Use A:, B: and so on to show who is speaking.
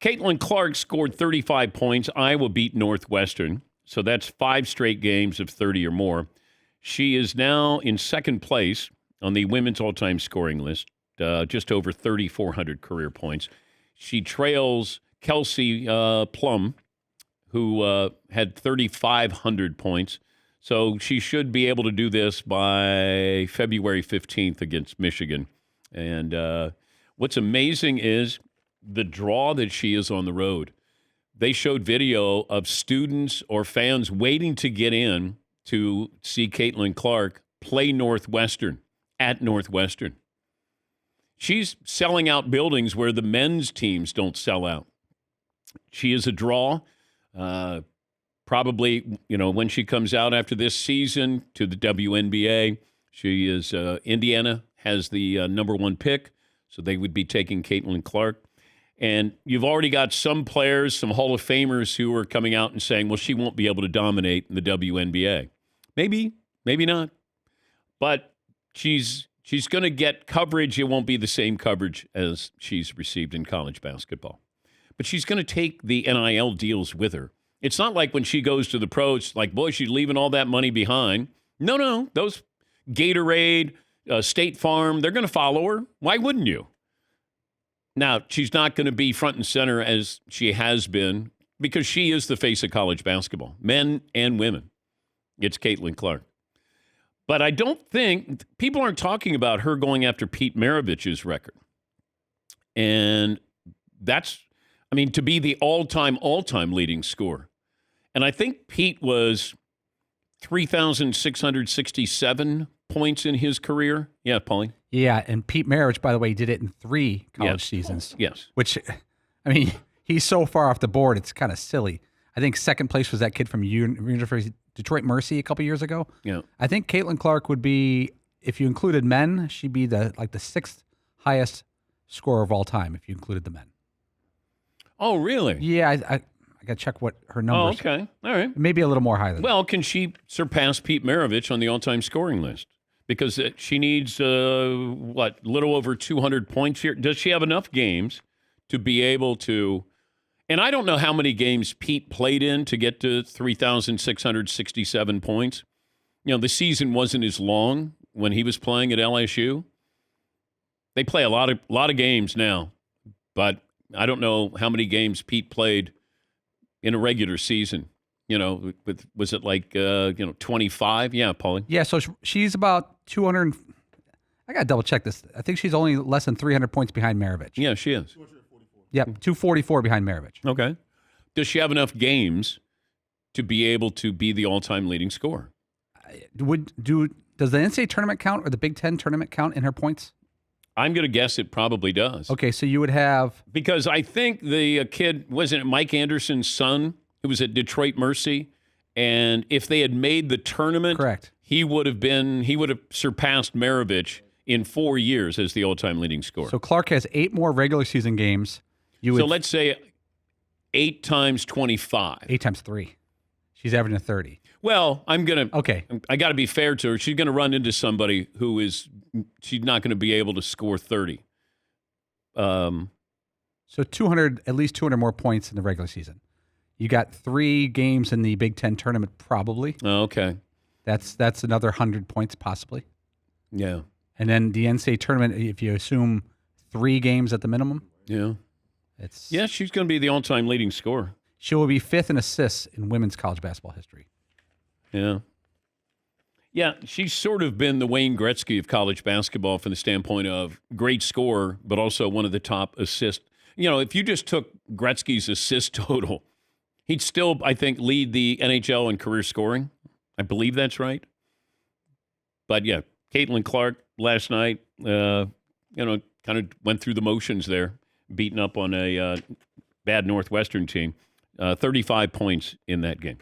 A: Caitlin Clark scored 35 points. Iowa beat Northwestern. So that's 5 straight games of 30 or more. She is now in second place on the women's all-time scoring list, just over 3,400 career points. She trails Kelsey Plum, who had 3,500 points. So she should be able to do this by February 15th against Michigan. And what's amazing is the draw that she is on the road. They showed video of students or fans waiting to get in to see Caitlin Clark play Northwestern at Northwestern. She's selling out buildings where the men's teams don't sell out. She is a draw. Probably, when she comes out after this season to the WNBA, she is Indiana has the number 1 pick, so they would be taking Caitlin Clark. And you've already got some players, some Hall of Famers who are coming out and saying, well, she won't be able to dominate in the WNBA. Maybe, maybe not. But she's going to get coverage. It won't be the same coverage as she's received in college basketball. But she's going to take the NIL deals with her. It's not like when she goes to the pros, like, boy, she's leaving all that money behind. No. Those Gatorade, State Farm, they're going to follow her. Why wouldn't you? Now, she's not going to be front and center as she has been because she is the face of college basketball, men and women. It's Caitlin Clark. But I don't think people aren't talking about her going after Pete Maravich's record. And that's, to be the all-time leading scorer. And I think Pete was 3,667 points in his career. Yeah, Paulie?
B: Yeah, and Pete Maravich, by the way, did it in 3 college seasons.
A: Yes.
B: Which, he's so far off the board, it's kind of silly. I think second place was that kid from University Detroit Mercy a couple years ago.
A: Yeah.
B: I think Caitlin Clark would be, if you included men, she'd be the 6th highest scorer of all time if you included the men.
A: Oh, really?
B: Yeah, I got to check what her numbers.
A: Oh, okay. All right.
B: Maybe a little more high than
A: Well, can she surpass Pete Maravich on the all-time scoring list? Because she needs, little over 200 points here. Does she have enough games to be able to, and I don't know how many games Pete played in to get to 3,667 points. The season wasn't as long when he was playing at LSU. They play a lot of games now, but I don't know how many games Pete played in a regular season. Was it 25? Yeah, Paulie.
B: Yeah, so she's about 200. I got to double check this. I think she's only less than 300 points behind Maravich.
A: Yeah, she is.
B: 244. Yep, 244 behind Maravich.
A: Okay. Does she have enough games to be able to be the all-time leading scorer?
B: Does the NCAA tournament count or the Big Ten tournament count in her points?
A: I'm going to guess it probably does.
B: Okay, so you would have...
A: Because I think the kid, wasn't it Mike Anderson's son, who was at Detroit Mercy? And if they had made the tournament,
B: correct,
A: he would have surpassed Maravich in 4 years as the all-time leading scorer.
B: So Clark has 8 more regular season games.
A: So let's say 8 times 25.
B: 8 times 3. She's averaging 30.
A: Well,
B: Okay.
A: I got to be fair to her. She's going to run into somebody she's not going to be able to score 30.
B: So 200, at least 200 more points in the regular season. You got 3 games in the Big Ten tournament, probably.
A: Oh, okay.
B: That's another 100 points, possibly.
A: Yeah.
B: And then the NCAA tournament, if you assume 3 games at the minimum.
A: Yeah. She's going to be the all-time leading scorer.
B: She will be 5th in assists in women's college basketball history.
A: Yeah. Yeah, she's sort of been the Wayne Gretzky of college basketball from the standpoint of great scorer, but also one of the top assists. If you just took Gretzky's assist total, he'd still, I think, lead the NHL in career scoring. I believe that's right. But, yeah, Caitlin Clark last night, kind of went through the motions there, beating up on a bad Northwestern team. 35 points in that game.